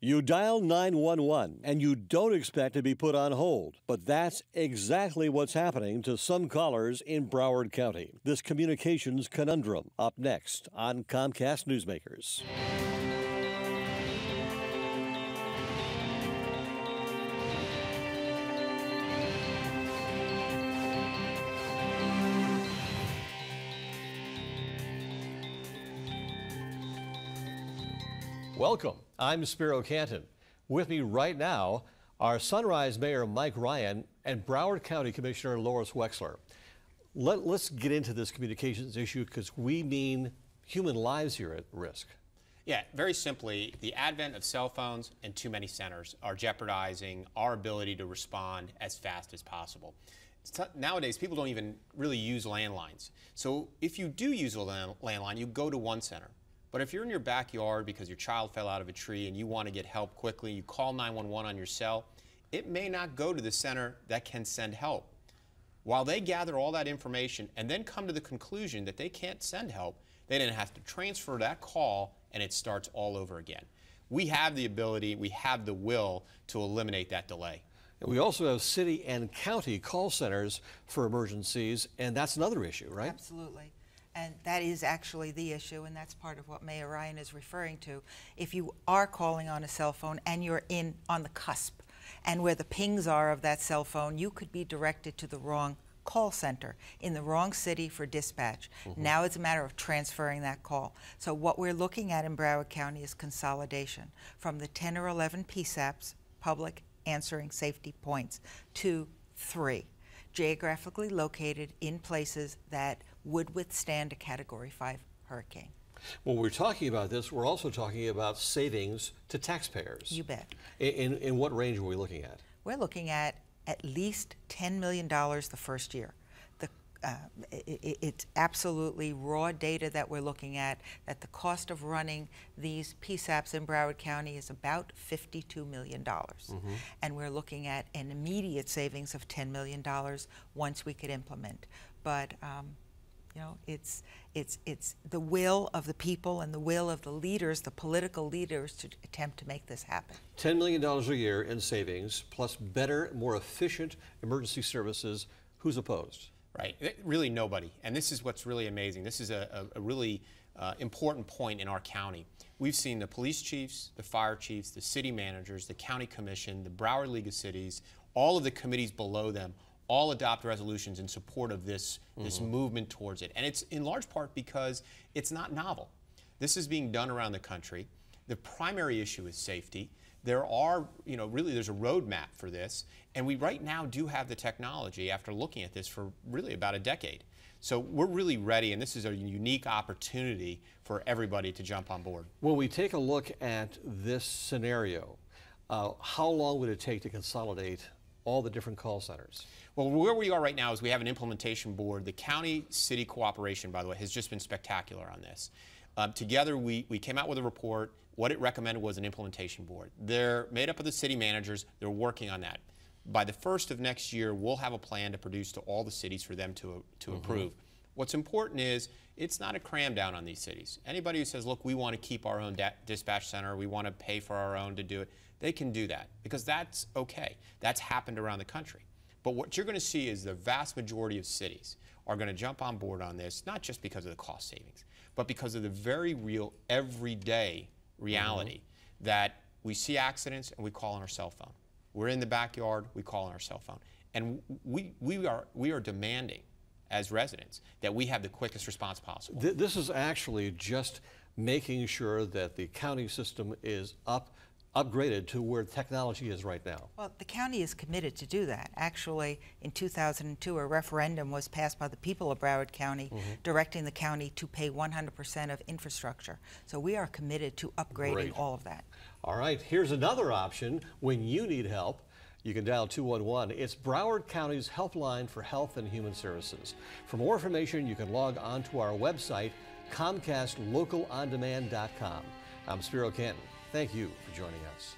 You dial 911 and you don't expect to be put on hold, but that's exactly what's happening to some callers in Broward County. This communications conundrum, up next on Comcast Newsmakers. Welcome. I'm Spiro Canton. With me right now are Sunrise Mayor Mike Ryan and Broward County Commissioner Lois Wexler. Let's get into this communications issue because we mean human lives here at risk. Yeah, very simply, the advent of cell phones and too many centers are jeopardizing our ability to respond as fast as possible. Nowadays, people don't even really use landlines. So if you do use a landline, you go to one center. But if you're in your backyard because your child fell out of a tree and you want to get help quickly, you call 911 on your cell, it may not go to the center that can send help. While they gather all that information and then come to the conclusion that they can't send help, they then have to transfer that call and it starts all over again. We have the ability, we have the will to eliminate that delay. We also have city and county call centers for emergencies, and that's another issue, right? Absolutely. And that is actually the issue, and that's part of what Mayor Ryan is referring to. If you are calling on a cell phone and you're on the cusp, and where the pings are of that cell phone, you could be directed to the wrong call center in the wrong city for dispatch. Now it's a matter of transferring that call. So what we're looking at in Broward County is consolidation from the 10 or 11 PSAPs, public answering safety points, to 3, geographically located in places that would withstand a Category 5 hurricane. When we're talking about this, we're also talking about savings to taxpayers. You bet. In what range are we looking at? We're looking at least $10 million the first year. It's absolutely raw data that we're looking at, that the cost of running these PSAPs in Broward County is about $52 million. And we're looking at an immediate savings of $10 million once we could implement. But you know, it's the will of the people and the will of the leaders, the political leaders, to attempt to make this happen. $10 million a year in savings, plus better, more efficient emergency services. Who's opposed? Right, really nobody. And this is what's really amazing. This is a really important point in our county. We've seen the police chiefs, the fire chiefs, the city managers, the county commission, the Broward League of Cities, all of the committees below them, all adopt resolutions in support of this movement towards it. And it's in large part because it's not novel. This is being done around the country. The primary issue is safety. There are, really there's a roadmap for this, and we right now do have the technology after looking at this for really about a decade. So we're really ready, and this is a unique opportunity for everybody to jump on board. When we take a look at this scenario, how long would it take to consolidate all the different call centers? Well, where we are right now is we have an implementation board. The county-city cooperation, by the way, has just been spectacular on this. Together, we came out with a report. What it recommended was an implementation board. They're made up of the city managers. They're working on that. By the 1st of next year, we'll have a plan to produce to all the cities for them to approve. What's important is it's not a cram down on these cities. Anybody who says, look, we want to keep our own dispatch center, we want to pay for our own to do it, they can do that because that's okay. That's happened around the country. But what you're going to see is the vast majority of cities are going to jump on board on this, not just because of the cost savings, but because of the very real everyday reality that we see accidents and we call on our cell phone. We're in the backyard, we call on our cell phone. And we are demanding as residents that we have the quickest response possible. This is actually just making sure that the county system is upgraded to where technology is right now. Well, the county is committed to do that. Actually, in 2002, a referendum was passed by the people of Broward County directing the county to pay 100% of infrastructure. So we are committed to upgrading all of that. All right, here's another option when you need help. You can dial 211. It's Broward County's helpline for health and human services. For more information, you can log on to our website, ComcastLocalOnDemand.com. I'm Spiro Canton. Thank you for joining us.